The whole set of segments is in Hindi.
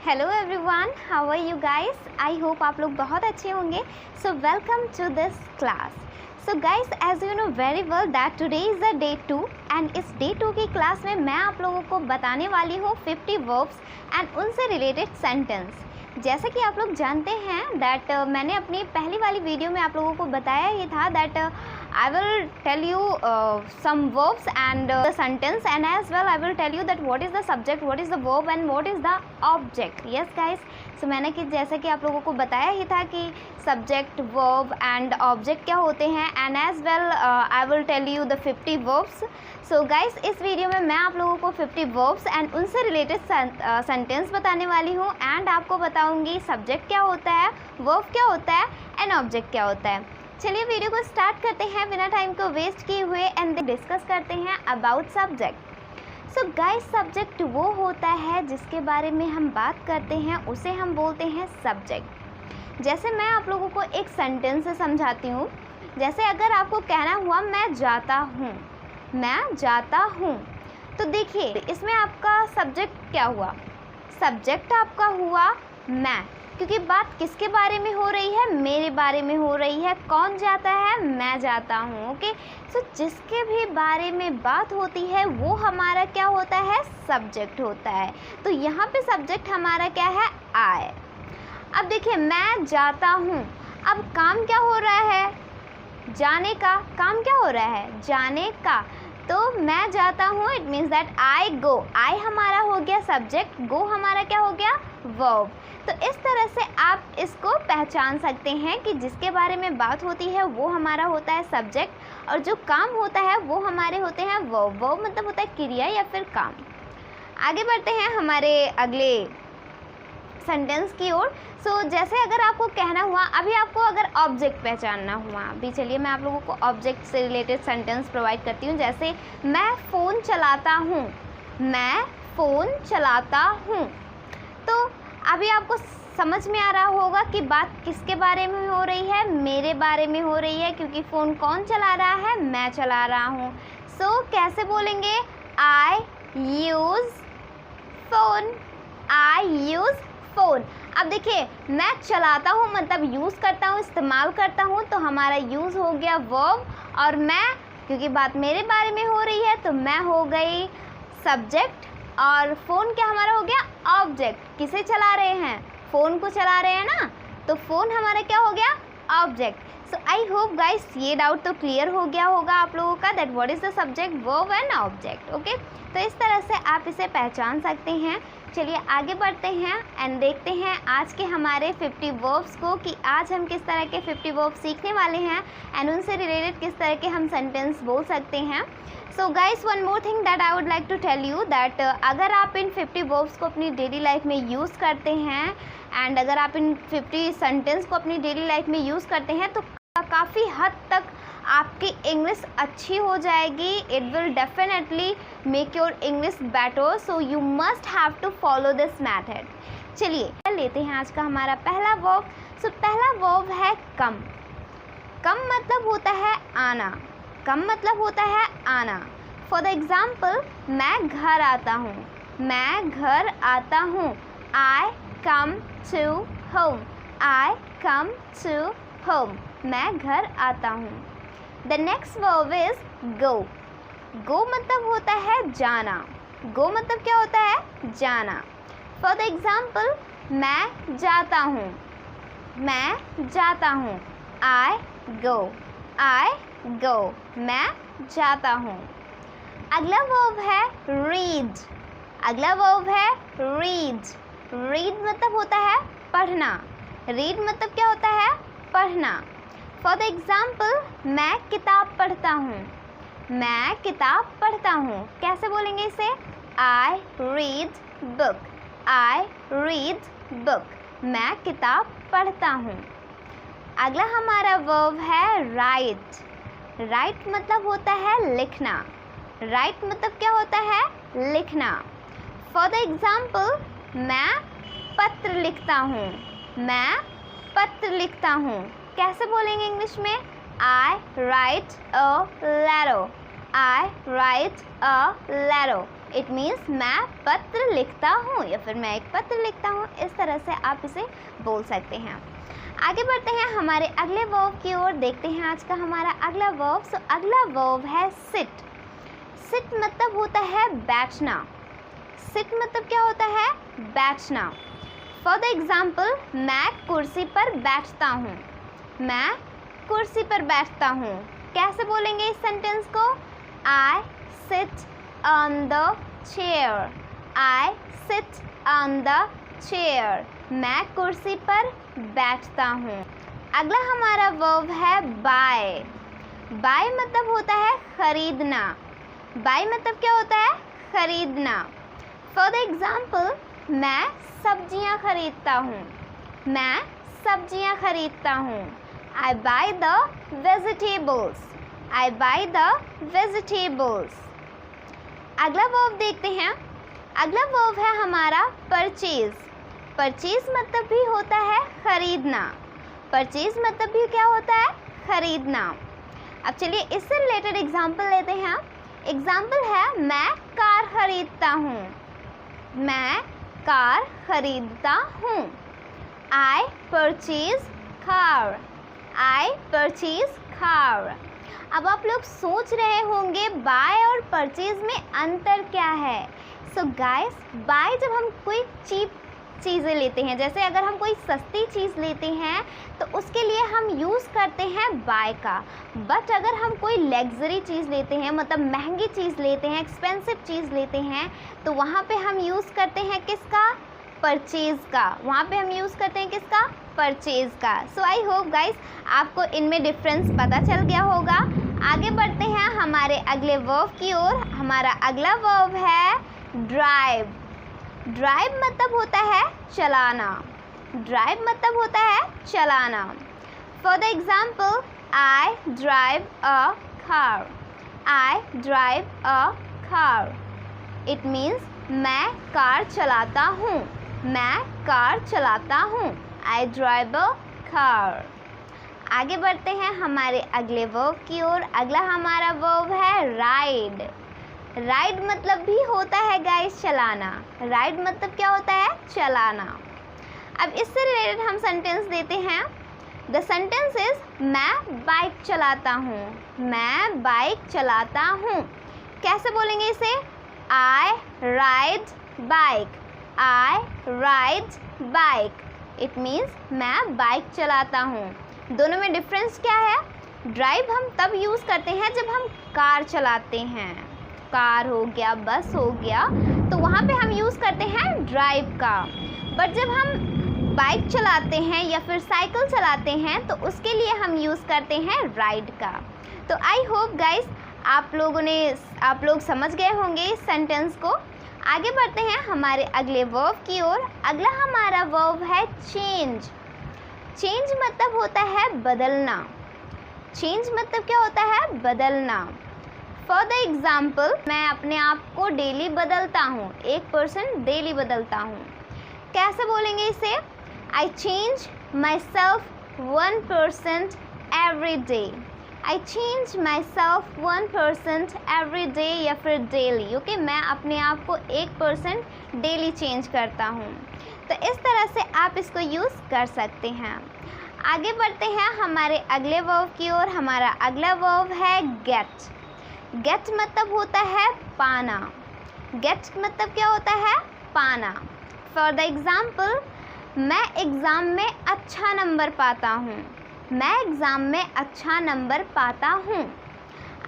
Hello everyone, how are you guys? I hope आप लोग बहुत अच्छे होंगे. So welcome to this class. So guys, as you know very well that today is the day 2 and इस डे 2 की क्लास में मैं आप लोगों को बताने वाली हूँ 50 वर्ब्स एंड उनसे रिलेटेड सेंटेंस. जैसे कि आप लोग जानते हैं दैट मैंने अपनी पहली वाली वीडियो में आप लोगों को बताया ही था that I will tell you some verbs and the sentence, and as well I will tell you that what is the subject, what is the verb and what is the object. Yes guys, so मैंने कि जैसे कि आप लोगों को बताया ही था कि subject, verb and object क्या होते हैं, and as well I will tell you the 50 verbs. So guys, इस वीडियो में मैं आप लोगों को 50 verbs and उनसे related sentence बताने वाली हूँ, and आपको बताऊँगी subject क्या होता है, verb क्या होता है and object क्या होता है. चलिए वीडियो को स्टार्ट करते हैं बिना टाइम को वेस्ट किए हुए एंड डिस्कस करते हैं about subject. So guys, subject वो होता है जिसके बारे में हम बात करते हैं, उसे हम बोलते हैं सब्जेक्ट. जैसे मैं आप लोगों को एक सेंटेंस से समझाती हूँ. जैसे अगर आपको कहना हुआ मैं जाता हूँ, मैं जाता हूँ, तो देखिए इसमें आपका सब्जेक्ट क्या हुआ? सब्जेक्ट आपका हुआ मैं, क्योंकि बात किसके बारे में हो रही है? मेरे बारे में हो रही है. कौन जाता है? मैं जाता हूँ. ओके, सो जिसके भी बारे में बात होती है वो हमारा क्या होता है? सब्जेक्ट होता है. तो यहाँ पे सब्जेक्ट हमारा क्या है? आई. अब देखिए मैं जाता हूँ, अब काम क्या हो रहा है? जाने का. काम क्या हो रहा है? जाने का. तो मैं जाता हूँ, इट मीन्स दैट आई गो. आई हमारा हो गया सब्जेक्ट, गो हमारा क्या हो गया? वर्ब. तो इस तरह से आप इसको पहचान सकते हैं कि जिसके बारे में बात होती है वो हमारा होता है सब्जेक्ट और जो काम होता है वो हमारे होते हैं वर्ब. वर्ब मतलब होता है क्रिया या फिर काम. आगे बढ़ते हैं हमारे अगले सेंटेंस की ओर. सो जैसे अगर आपको कहना हुआ, अभी आपको अगर ऑब्जेक्ट पहचानना हुआ, अभी चलिए मैं आप लोगों को ऑब्जेक्ट से रिलेटेड सेंटेंस प्रोवाइड करती हूँ. जैसे मैं फ़ोन चलाता हूँ, मैं फ़ोन चलाता हूँ. तो अभी आपको समझ में आ रहा होगा कि बात किसके बारे में हो रही है? मेरे बारे में हो रही है, क्योंकि फ़ोन कौन चला रहा है? मैं चला रहा हूँ. सो कैसे बोलेंगे? आई यूज़ फ़ोन, आई यूज़ फ़ोन. अब देखिए मैं चलाता हूँ मतलब यूज़ करता हूँ, इस्तेमाल करता हूँ, तो हमारा यूज़ हो गया वर्ब, और मैं, क्योंकि बात मेरे बारे में हो रही है तो मैं हो गई सब्जेक्ट, और फ़ोन क्या हमारा हो गया? ऑब्जेक्ट. किसे चला रहे हैं? फ़ोन को चला रहे हैं ना, तो फ़ोन हमारा क्या हो गया? Object. So I hope guys ये डाउट तो क्लियर हो गया होगा आप लोगों का that what is the subject, verb and object. Okay, तो इस तरह से आप इसे पहचान सकते हैं. चलिए आगे बढ़ते हैं एंड देखते हैं आज के हमारे 50 वर्ब्स को कि आज हम किस तरह के 50 वर्ब्स सीखने वाले हैं एंड उनसे रिलेटेड किस तरह के हम सेंटेंस बोल सकते हैं. So guys, one more thing that I would like to tell you that अगर आप इन 50 वर्ब्स को अपनी डेली लाइफ में यूज़ करते हैं एंड अगर आप इन 50 सेंटेंस को अपनी डेली लाइफ में यूज़ करते हैं तो काफ़ी हद तक आपकी इंग्लिश अच्छी हो जाएगी. It will definitely make your English better. So you must have to follow this method. चलिए लेते हैं आज का हमारा पहला वर्ब. सो पहला वर्ब है कम. कम मतलब होता है आना. कम मतलब होता है आना. फॉर द एग्ज़ाम्पल, मैं घर आता हूँ, मैं घर आता हूँ. I come to home, I come to home. मैं घर आता हूँ. The next verb is go. Go मतलब होता है जाना. गो मतलब क्या होता है? जाना. फॉर द एग्ज़ाम्पल, मैं जाता हूँ, मैं जाता हूँ. आई गो, आई गो. मैं जाता हूँ. अगला वर्ब है रीड. अगला वर्ब है रीड. रीड मतलब होता है पढ़ना. रीड मतलब क्या होता है? पढ़ना. फॉर द एग्ज़ाम्पल, मैं किताब पढ़ता हूँ, मैं किताब पढ़ता हूँ. कैसे बोलेंगे इसे? I read book, I read book. मैं किताब पढ़ता हूँ. अगला हमारा वर्ब है राइट. राइट मतलब होता है लिखना. राइट मतलब क्या होता है? लिखना. फॉर द एग्ज़ाम्पल, मैं पत्र लिखता हूँ, मैं पत्र लिखता हूँ. कैसे बोलेंगे इंग्लिश में? I write a letter, I write a letter. It means मैं पत्र लिखता हूँ या फिर मैं एक पत्र लिखता हूँ, इस तरह से आप इसे बोल सकते हैं। आगे बढ़ते हैं हमारे अगले वर्ब की ओर, देखते हैं आज का हमारा अगला वर्ब। सो अगला वर्ब है सिट। सिट मतलब होता है बैठना। सिट मतलब क्या होता है? बैठना। फॉर द एग्जाम्पल, मैं कुर्सी पर बैठता हूँ। मैं कुर्सी पर बैठता हूँ। कैसे बोलेंगे इस सेंटेंस को? I sit on the chair. I sit on the chair. मैं कुर्सी पर बैठता हूँ। अगला हमारा वर्ब है बाय। बाय मतलब होता है खरीदना। बाय मतलब क्या होता है? खरीदना। फॉर द एग्जाम्पल, मैं सब्जियाँ खरीदता हूँ। मैं सब्जियाँ खरीदता हूँ। I buy the vegetables. I buy the vegetables. अगला वर्ब देखते हैं। अगला वर्ब है हमारा परचेज। परचेज मतलब भी होता है खरीदना। परचेज मतलब भी क्या होता है? खरीदना। अब चलिए इससे रिलेटेड एग्जाम्पल लेते हैं। एग्जाम्पल है, मैं कार खरीदता हूँ। मैं कार खरीदता हूँ। I purchase car. I purchase car. अब आप लोग सोच रहे होंगे बाय और परचेज में अंतर क्या है। सो गाइस, बाय जब हम कोई चीप चीज़ें लेते हैं, जैसे अगर हम कोई सस्ती चीज़ लेते हैं तो उसके लिए हम यूज़ करते हैं बाय का। बट अगर हम कोई लग्जरी चीज़ लेते हैं, मतलब महंगी चीज़ लेते हैं, एक्सपेंसिव चीज़ लेते हैं, तो वहाँ पे हम यूज़ करते हैं किसका? परचेज़ का। वहाँ पे हम यूज़ करते हैं किसका? परचेज़ का। सो आई होप गाइस आपको इनमें डिफरेंस पता चल गया होगा। आगे बढ़ते हैं हमारे अगले वर्ब की ओर। हमारा अगला वर्ब है ड्राइव। ड्राइव मतलब होता है चलाना। ड्राइव मतलब होता है चलाना। For the example, I drive a car. I drive a car. It means मैं कार चलाता हूँ। मैं कार चलाता हूँ। I drive a car. आगे बढ़ते हैं हमारे अगले वर्ब की ओर। अगला हमारा वर्ब है राइड। राइड मतलब भी होता है गाइस चलाना। राइड मतलब क्या होता है? चलाना। अब इससे रिलेटेड हम सेंटेंस देते हैं। द सेंटेंस इज, मैं बाइक चलाता हूँ। मैं बाइक चलाता हूँ। कैसे बोलेंगे इसे? I ride bike. I ride bike. It means मैं बाइक चलाता हूँ। दोनों में डिफरेंस क्या है? ड्राइव हम तब यूज़ करते हैं जब हम कार चलाते हैं। कार हो गया, बस हो गया, तो वहाँ पे हम यूज़ करते हैं ड्राइव का। बट जब हम बाइक चलाते हैं या फिर साइकिल चलाते हैं तो उसके लिए हम यूज़ करते हैं राइड का। तो आई होप गाइस आप लोग समझ गए होंगे इस सेंटेंस को। आगे बढ़ते हैं हमारे अगले वर्ब की ओर। अगला हमारा वर्ब है चेंज। चेंज मतलब होता है बदलना। चेंज मतलब क्या होता है? बदलना। फॉर द एग्ज़ाम्पल, मैं अपने आप को डेली बदलता हूँ। 1% डेली बदलता हूँ। कैसे बोलेंगे इसे? I change my self 1% every day. I change my self 1% every day या फिर डेली। ओके, मैं अपने आप को 1% डेली चेंज करता हूँ। तो इस तरह से आप इसको यूज़ कर सकते हैं। आगे बढ़ते हैं हमारे अगले वर्ब की ओर। हमारा अगला वर्ब है गेट। गेट मतलब होता है पाना। गेट मतलब क्या होता है? पाना। फॉर द एग्ज़ाम्पल, मैं एग्ज़ाम में अच्छा नंबर पाता हूँ। मैं एग्ज़ाम में अच्छा नंबर पाता हूँ।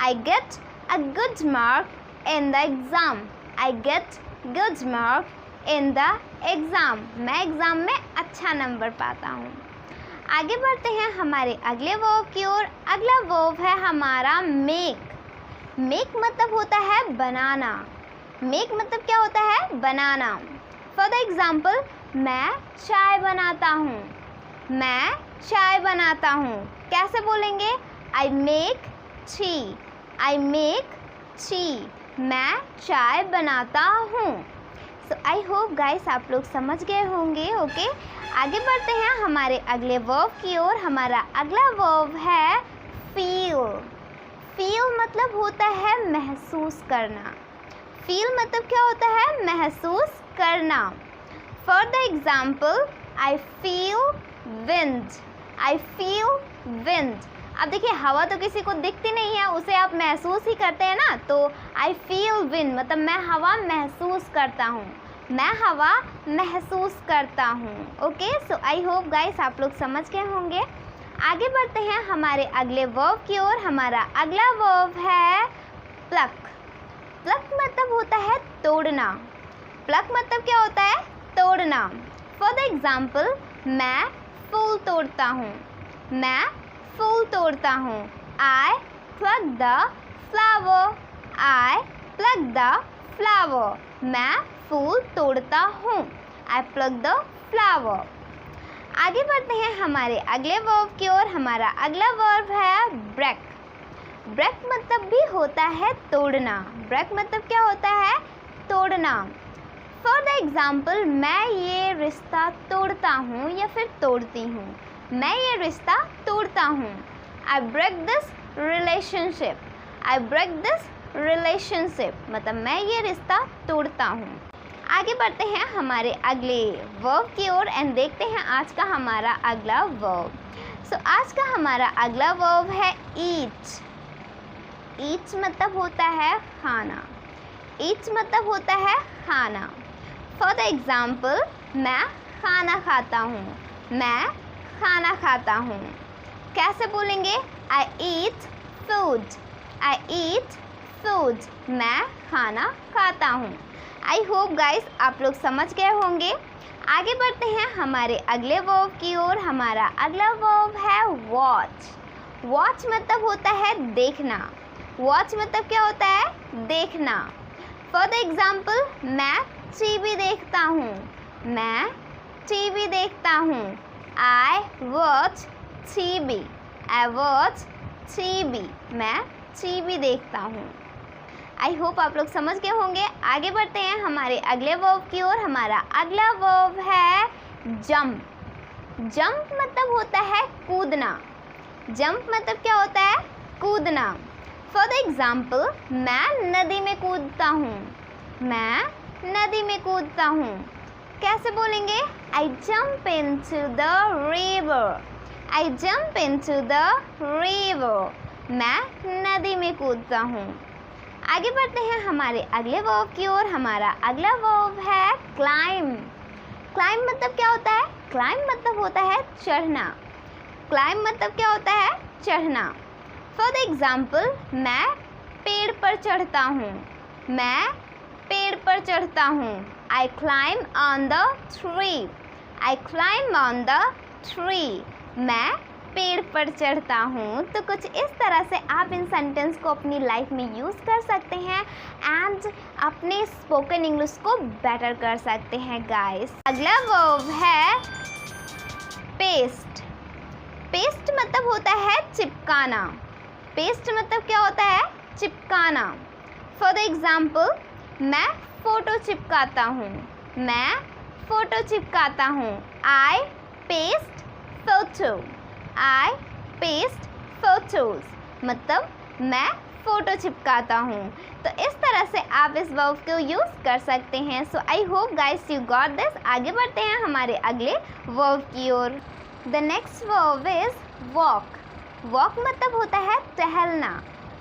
I get a good mark in the exam. I get good mark in the exam. मैं एग्ज़ाम में अच्छा नंबर पाता हूँ। आगे बढ़ते हैं हमारे अगले वर्ब की ओर। अगला वर्ब है हमारा मेक। मेक मतलब होता है बनाना। मेक मतलब क्या होता है? बनाना। फॉर द एग्ज़ाम्पल, मैं चाय बनाता हूँ। मैं चाय बनाता हूँ। कैसे बोलेंगे? I make tea. I make tea. मैं चाय बनाता हूँ। सो आई होप गाइस आप लोग समझ गए होंगे। ओके, आगे बढ़ते हैं हमारे अगले वर्ब की ओर। हमारा अगला वर्ब है फील। फील मतलब होता है महसूस करना। फील मतलब क्या होता है? महसूस करना। For the example, I feel wind, I feel wind. अब देखिए हवा तो किसी को दिखती नहीं है, उसे आप महसूस ही करते हैं ना, तो आई फील विंड मतलब मैं हवा महसूस करता हूँ, मैं हवा महसूस करता हूँ। Okay, so I hope guys आप लोग समझ गए होंगे। आगे बढ़ते हैं हमारे अगले वर्ब की ओर। हमारा अगला वर्ब है प्लक। प्लक मतलब होता है तोड़ना। प्लक मतलब क्या होता है? तोड़ना। फॉर द एग्जाम्पल, मैं फूल तोड़ता हूँ, मैं फूल तोड़ता हूँ। I pluck the flower, I pluck the flower. मैं फूल तोड़ता हूँ, आई प्लक द फ्लावर। आगे बढ़ते हैं हमारे अगले वर्ब की ओर। हमारा अगला वर्ब है ब्रेक। ब्रेक मतलब भी होता है तोड़ना। ब्रेक मतलब क्या होता है? तोड़ना। फॉर द एग्जाम्पल, मैं ये रिश्ता तोड़ता हूँ या फिर तोड़ती हूँ, मैं ये रिश्ता तोड़ता हूँ। I break this relationship, I break this relationship मतलब मैं ये रिश्ता तोड़ता हूँ। आगे बढ़ते हैं हमारे अगले वर्ब की ओर एंड देखते हैं आज का हमारा अगला वर्ब। सो आज का हमारा अगला वर्ब है ईट। ईट मतलब होता है खाना। ईट मतलब होता है खाना। फॉर द एग्जाम्पल, मैं खाना खाता हूँ, मैं खाना खाता हूँ। कैसे बोलेंगे? आई ईट फूड, आई ईट फूड मैं खाना खाता हूँ। आई होप गाइस आप लोग समझ गए होंगे। आगे बढ़ते हैं हमारे अगले वर्ब की ओर। हमारा अगला वर्ब है वॉच। वॉच मतलब होता है देखना। वॉच मतलब क्या होता है? देखना। फॉर द एग्जाम्पल, मैं टीवी देखता हूँ, मैं टीवी देखता हूँ। I watch TV, I watch TV मैं टीवी देखता हूँ। आई होप आप लोग समझ गए होंगे। आगे बढ़ते हैं हमारे अगले वर्ब की ओर। हमारा अगला वर्ब है जंप। जंप मतलब होता है कूदना। जंप मतलब क्या होता है? कूदना। फॉर द एग्जाम्पल, मैं नदी में कूदता हूँ, मैं नदी में कूदता हूँ। कैसे बोलेंगे? I jump into the river, I jump into the river मैं नदी में कूदता हूँ। आगे बढ़ते हैं हमारे अगले वर्ब की ओर। हमारा अगला वर्ब है क्लाइम। क्लाइम मतलब क्या होता है? क्लाइम मतलब होता है चढ़ना। क्लाइम मतलब क्या होता है? चढ़ना। फॉर द एग्जाम्पल, मैं पेड़ पर चढ़ता हूँ, मैं पेड़ पर चढ़ता हूँ। I climb on the tree, I climb on the tree मैं पेड़ पर चढ़ता हूँ। तो कुछ इस तरह से आप इन सेंटेंस को अपनी लाइफ में यूज़ कर सकते हैं एंड अपने स्पोकन इंग्लिश को बेटर कर सकते हैं गाइस। अगला वर्ब है पेस्ट। पेस्ट मतलब होता है चिपकाना। पेस्ट मतलब क्या होता है? चिपकाना। फॉर द एग्जाम्पल, मैं फ़ोटो चिपकाता हूँ, मैं फ़ोटो चिपकाता हूँ। आई पेस्ट फोटो, आई पेस्ट फोटोज़ मतलब मैं फ़ोटो चिपकाता हूँ। तो इस तरह से आप इस वर्ब को यूज़ कर सकते हैं। So I hope guys you got this. आगे बढ़ते हैं हमारे अगले वर्ब की ओर। The next verb is walk. Walk मतलब होता है टहलना।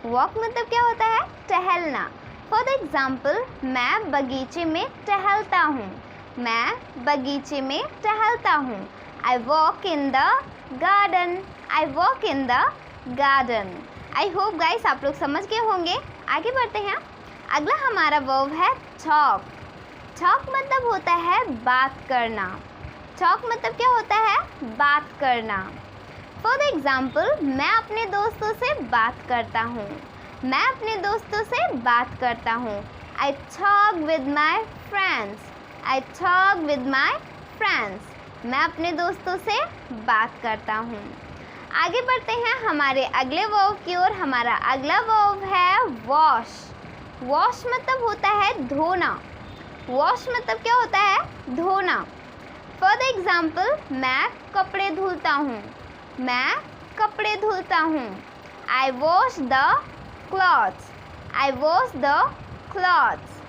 वॉक मतलब क्या होता है? टहलना। फॉर द एग्जाम्पल, मैं बगीचे में टहलता हूँ, मैं बगीचे में टहलता हूँ। I walk in the garden, I walk in the garden. I hope guys आप लोग समझ गए होंगे। आगे बढ़ते हैं। अगला हमारा वर्ब है टॉक। टॉक मतलब होता है बात करना। टॉक मतलब क्या होता है? बात करना। फॉर द एग्जाम्पल, मैं अपने दोस्तों से बात करता हूँ, मैं अपने दोस्तों से बात करता हूँ। I talk with my friends, I talk with my friends मैं अपने दोस्तों से बात करता हूँ। आगे बढ़ते हैं हमारे अगले वर्ब की ओर। हमारा अगला वर्ब है वॉश। वॉश मतलब होता है धोना। वॉश मतलब क्या होता है? धोना। फॉर द एग्जाम्पल, मैं कपड़े धुलता हूँ, मैं कपड़े धुलता हूँ। I wash the clothes, I wash the clothes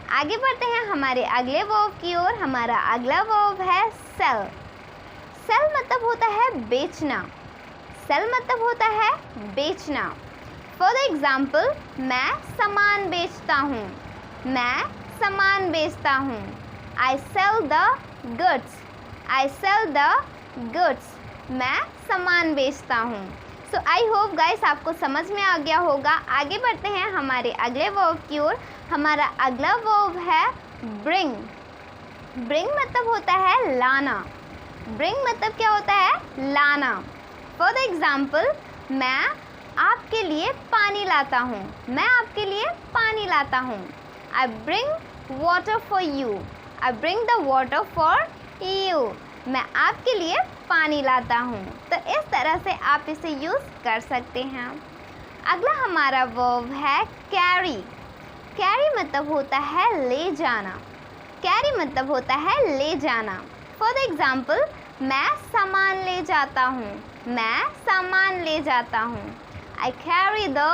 आगे बढ़ते हैं हमारे अगले वर्ब की ओर। हमारा अगला वर्ब है सेल। सेल मतलब होता है बेचना। सेल मतलब होता है बेचना। फॉर एग्जाम्पल, मैं सामान बेचता हूँ। मैं सामान बेचता हूँ। I sell the goods. I sell the goods. मैं सामान बेचता हूँ। सो आई होप गाइस आपको समझ में आ गया होगा। आगे बढ़ते हैं हमारे अगले वर्ब की ओर। हमारा अगला वर्ब है ब्रिंग। ब्रिंग मतलब होता है लाना। ब्रिंग मतलब क्या होता है? लाना। फॉर एग्जाम्पल, मैं आपके लिए पानी लाता हूँ। मैं आपके लिए पानी लाता हूँ। I bring water for you. I bring the water for you. मैं आपके लिए पानी लाता हूँ। तो इस तरह से आप इसे यूज़ कर सकते हैं। अगला हमारा वर्ब है कैरी। कैरी मतलब होता है ले जाना। कैरी मतलब होता है ले जाना। फॉर एग्जाम्पल, मैं सामान ले जाता हूँ। मैं सामान ले जाता हूँ। I carry the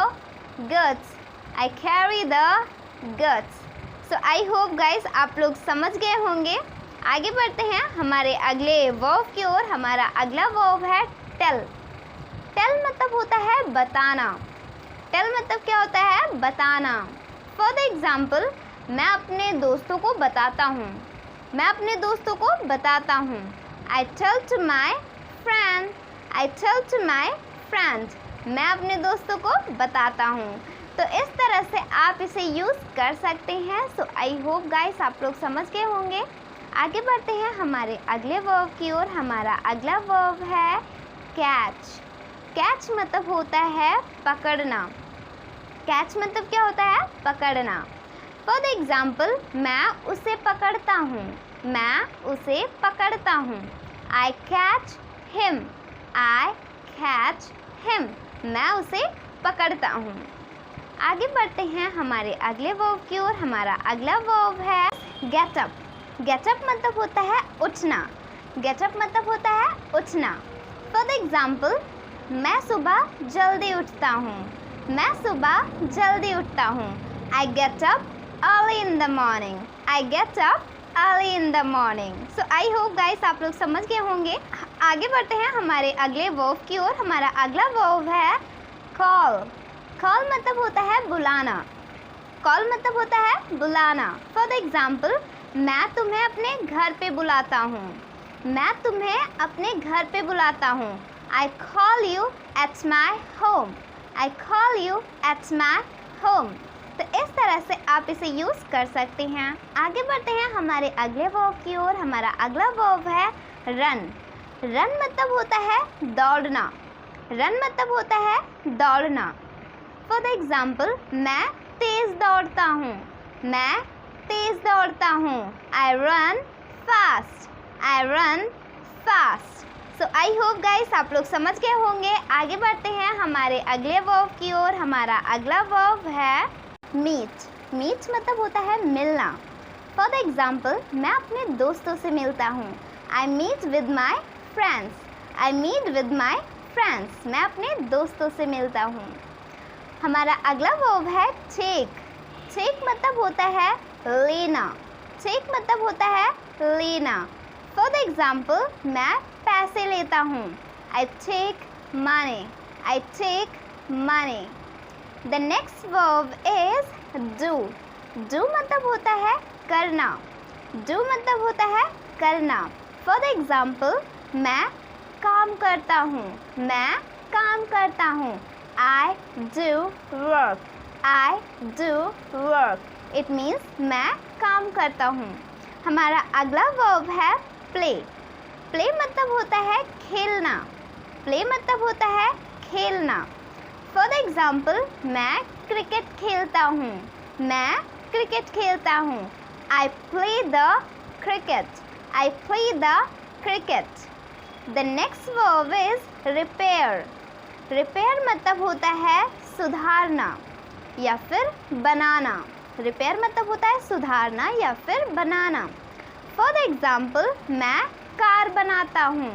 goods. I carry the goods. So I hope guys आप लोग समझ गए होंगे। आगे बढ़ते हैं हमारे अगले वर्ब की ओर। हमारा अगला वर्ब है टेल। टेल मतलब होता है बताना। टेल मतलब क्या होता है? बताना। फॉर एग्जाम्पल, मैं अपने दोस्तों को बताता हूँ। मैं अपने दोस्तों को बताता हूँ। I tell to my friend. I tell to my friend. मैं अपने दोस्तों को बताता हूँ। तो इस तरह से आप इसे यूज़ कर सकते हैं। सो आई होप गाइस आप लोग समझ गए होंगे। आगे बढ़ते हैं हमारे अगले वर्ब की ओर। हमारा अगला वर्ब है कैच। कैच मतलब होता है पकड़ना। कैच मतलब क्या होता है? पकड़ना। फॉर एग्जाम्पल, मैं उसे पकड़ता हूँ। मैं उसे पकड़ता हूँ। I catch him. I catch him. मैं उसे पकड़ता हूँ। आगे बढ़ते हैं हमारे अगले वर्ब की ओर। हमारा अगला वर्ब है गेट अप। गेट अप मतलब होता है उठना। गेट अप मतलब होता है उठना। फॉर एग्जाम्पल, मैं सुबह जल्दी उठता हूँ। मैं सुबह जल्दी उठता हूँ। I get up early in the morning. I get up early in the morning. So I hope guys आप लोग समझ गए होंगे। आगे बढ़ते हैं हमारे अगले वर्ब की ओर। हमारा अगला वर्ब है कॉल। कॉल मतलब होता है बुलाना। कॉल मतलब होता है बुलाना। फॉर एग्जाम्पल, मैं तुम्हें अपने घर पे बुलाता हूँ। मैं तुम्हें अपने घर पे बुलाता हूँ। I call you at my home. I call you at my home. तो इस तरह से आप इसे यूज़ कर सकते हैं। आगे बढ़ते हैं हमारे अगले वर्ब की ओर। हमारा अगला वर्ब है रन। रन मतलब होता है दौड़ना। रन मतलब होता है दौड़ना। फॉर एग्जाम्पल, मैं तेज़ दौड़ता हूँ। मैं तेज़ दौड़ता हूँ। I run fast. I run fast. So I hope guys आप लोग समझ गए होंगे। आगे बढ़ते हैं हमारे अगले वर्ब की ओर। हमारा अगला वर्ब है मीट। मीट मतलब होता है मिलना। फॉर एग्जाम्पल, मैं अपने दोस्तों से मिलता हूँ। I meet with my friends. I meet with my friends. मैं अपने दोस्तों से मिलता हूँ। हमारा अगला वर्ब है टेक। टेक मतलब होता है लेना। टेक मतलब होता है लेना। फॉर एग्जाम्पल, मैं पैसे लेता हूँ। I take money. I take money. The next verb is do. Do मतलब होता है करना। डू मतलब होता है करना। फॉर एग्जाम्पल, मैं काम करता हूँ। मैं काम करता हूँ। I do work. I do work. It means मैं काम करता हूँ। हमारा अगला वर्ब है play. Play मतलब होता है खेलना। Play मतलब होता है खेलना। For example, मैं क्रिकेट खेलता हूँ। मैं क्रिकेट खेलता हूँ। I play the cricket. I play the cricket. The next verb is repair. Repair मतलब होता है सुधारना या फिर बनाना। रिपेयर मतलब होता है सुधारना या फिर बनाना। फॉर एग्जाम्पल, मैं कार बनाता हूँ।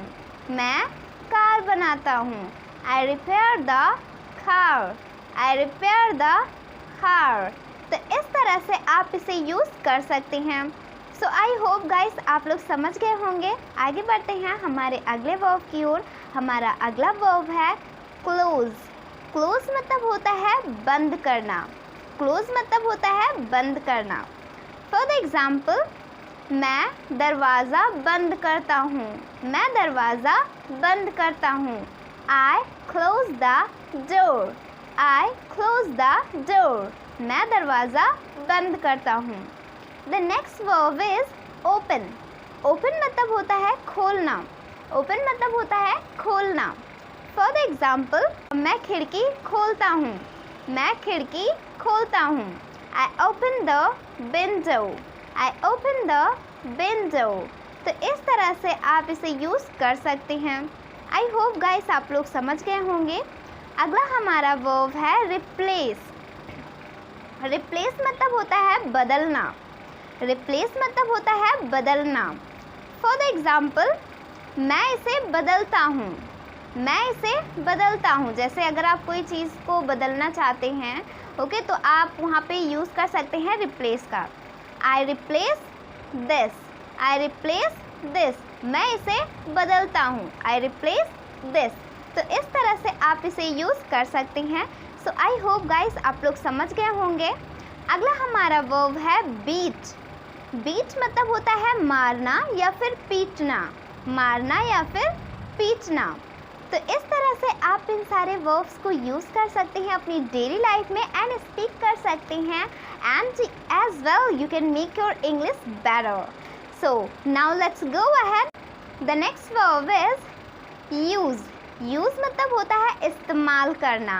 मैं कार बनाता हूँ। I repair the car. I repair the car. तो इस तरह से आप इसे यूज़ कर सकते हैं। सो आई होप गाइस आप लोग समझ गए होंगे। आगे बढ़ते हैं हमारे अगले वर्ब की ओर। हमारा अगला वर्ब है क्लोज। क्लोज मतलब होता है बंद करना। क्लोज मतलब होता है बंद करना। फॉर द एग्ज़ाम्पल, मैं दरवाज़ा बंद करता हूँ। मैं दरवाज़ा बंद करता हूँ। I close the door. I close the door. मैं दरवाज़ा बंद करता हूँ। The next verb is open. Open मतलब होता है खोलना। Open मतलब होता है खोलना। For the example, मैं खिड़की खोलता हूँ। मैं खिड़की खोलता हूँ। I open the window. I open the window. तो इस तरह से आप इसे यूज़ कर सकते हैं। आई होप गाइस आप लोग समझ गए होंगे। अगला हमारा वर्ब है रिप्लेस। रिप्लेस मतलब होता है बदलना। रिप्लेस मतलब होता है बदलना। फॉर द एग्ज़ाम्पल, मैं इसे बदलता हूँ। मैं इसे बदलता हूँ। जैसे अगर आप कोई चीज़ को बदलना चाहते हैं, ओके, तो आप वहाँ पे यूज़ कर सकते हैं रिप्लेस का। आई replace this. I replace this. मैं इसे बदलता हूँ। आई रिप्लेस दिस। तो इस तरह से आप इसे यूज़ कर सकते हैं। सो आई होप गाइस आप लोग समझ गए होंगे। अगला हमारा वर्ब है बीट। बीट मतलब होता है मारना या फिर पीटना। मारना या फिर पीटना। तो इस तरह से आप इन सारे वर्ब्स को यूज़ कर सकते हैं अपनी डेली लाइफ में एंड स्पीक कर सकते हैं, and as well you can make your English better. So now let's go ahead. The next verb is use. Use मतलब होता है इस्तेमाल करना।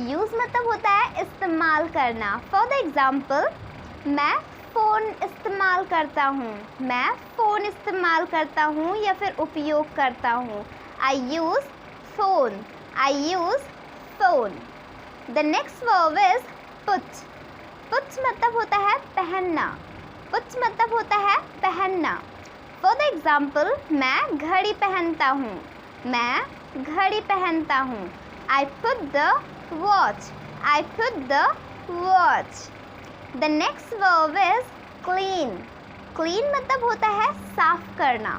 Use मतलब होता है इस्तेमाल करना। For the example, मैं फ़ोन इस्तेमाल करता हूँ। मैं फ़ोन इस्तेमाल करता हूँ या फिर उपयोग करता हूँ। I use phone. I use phone. The next verb is put. Put मतलब होता है पहनना। पुट मतलब होता है पहनना। फॉर द एग्ज़ाम्पल, मैं घड़ी पहनता हूँ। मैं घड़ी पहनता हूँ। I put the watch. I put the watch. The next verb is clean. Clean मतलब होता है साफ करना।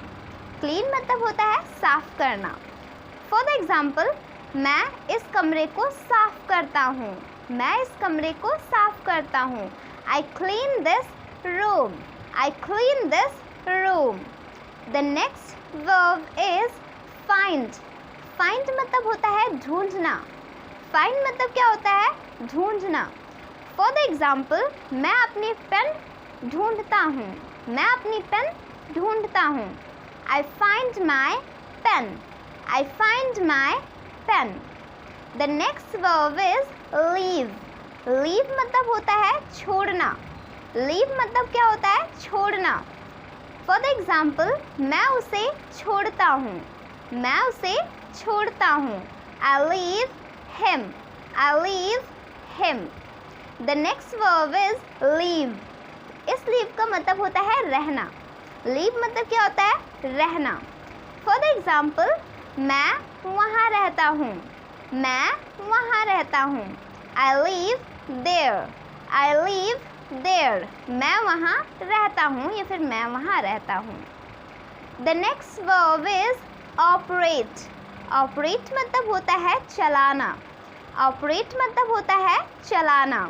क्लीन मतलब होता है साफ करना। फॉर द एग्ज़ाम्पल, मैं इस कमरे को साफ करता हूँ। मैं इस कमरे को साफ करता हूँ। I clean this room. I clean this room. The next verb is find. Find मतलब होता है ढूंढना। Find मतलब क्या होता है? ढूंढना। For the example, मैं अपनी पेन ढूंढता हूँ। मैं अपनी पेन ढूंढता हूँ। I find my pen. I find my pen. The next verb is leave. Leave मतलब होता है छोड़ना। लीव मतलब क्या होता है? छोड़ना। फॉर द एग्ज़ाम्पल, मैं उसे छोड़ता हूँ। मैं उसे छोड़ता हूँ। I leave him. I leave him. The next verb is leave. इस लीव का मतलब होता है रहना। लीव मतलब क्या होता है? रहना। फॉर द एग्ज़ाम्पल, मैं वहाँ रहता हूँ। मैं वहाँ रहता हूँ। I live there. I live there. मैं वहाँ रहता हूँ या फिर मैं वहाँ रहता हूँ। The next verb is operate. Operate मतलब होता है चलाना। ऑपरेट मतलब होता है चलाना।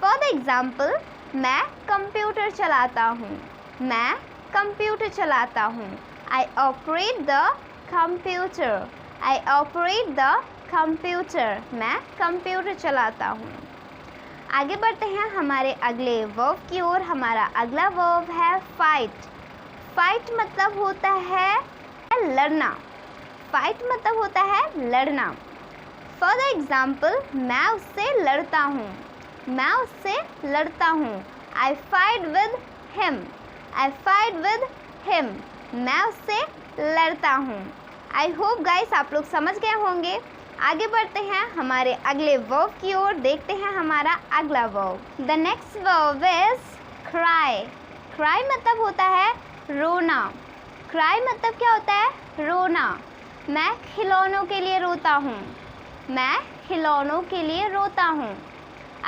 फॉर द एग्ज़ाम्पल, मैं कंप्यूटर चलाता हूँ। मैं कंप्यूटर चलाता हूँ। I operate the computer. I operate the computer. मैं कंप्यूटर चलाता हूँ। आगे बढ़ते हैं हमारे अगले वर्ब की ओर। हमारा अगला वर्ब है फाइट। फाइट मतलब होता है लड़ना। फाइट मतलब होता है लड़ना। फॉर द एग्ज़ाम्पल, मैं उससे लड़ता हूँ। मैं उससे लड़ता हूँ। आई fight with him. I fight with him. मैं उससे लड़ता हूँ। आई होप गाइस आप लोग समझ गए होंगे। आगे बढ़ते हैं हमारे अगले वर्ब की ओर। देखते हैं हमारा अगला verb. The next verb is cry. Cry मतलब होता है रोना। क्राई मतलब क्या होता है? रोना। मैं खिलौनों के लिए रोता हूँ। मैं खिलौनों के लिए रोता हूँ।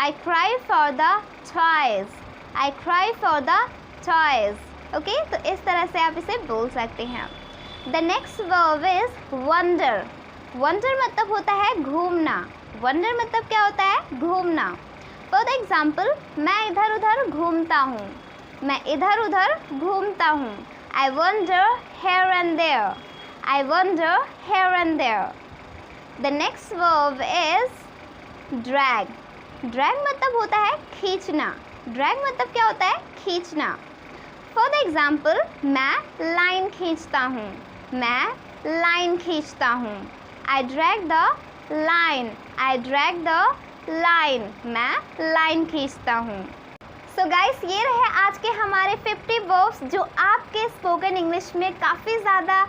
I cry for the toys. I cry for the toys. Okay, तो इस तरह से आप इसे बोल सकते हैं. The next verb is wander. Wander मतलब होता है घूमना. Wander मतलब क्या होता है? घूमना. For the example, मैं इधर उधर घूमता हूँ. मैं इधर उधर घूमता हूँ. I wander here and there. I wander here and there. The next verb is drag. Drag मतलब होता है खींचना. Drag मतलब क्या होता है? खींचना. For the example, मैं लाइन खींचता हूँ. मैं लाइन खींचता हूँ. I drag the line. I drag the line. मैं लाइन खींचता हूँ. सो गाइस, ये रहे आज के हमारे 50 वर्ब्स जो आपके स्पोकन इंग्लिश में काफ़ी ज़्यादा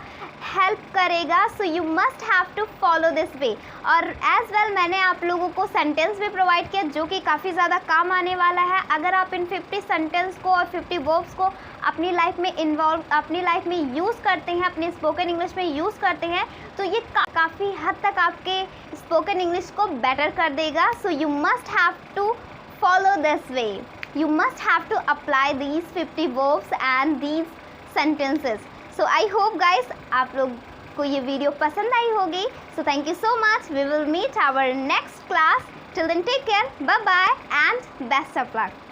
हेल्प करेगा. So you must have to follow this way. और एज वेल मैंने आप लोगों को सेंटेंस भी प्रोवाइड किया जो कि काफ़ी ज़्यादा काम आने वाला है. अगर आप इन 50 सेंटेंस को और 50 वर्ब्स को अपनी लाइफ में यूज़ करते हैं, अपने स्पोकन इंग्लिश में यूज़ करते हैं, तो ये काफ़ी हद तक आपके स्पोकन इंग्लिश को बेटर कर देगा. So you must have to follow this way. You must have to apply these 50 verbs and these sentences. So I hope guys आप लोग को ये वीडियो पसंद आई होगी. So thank you so much. We will meet our next class. Till then, take care. Bye bye and best of luck.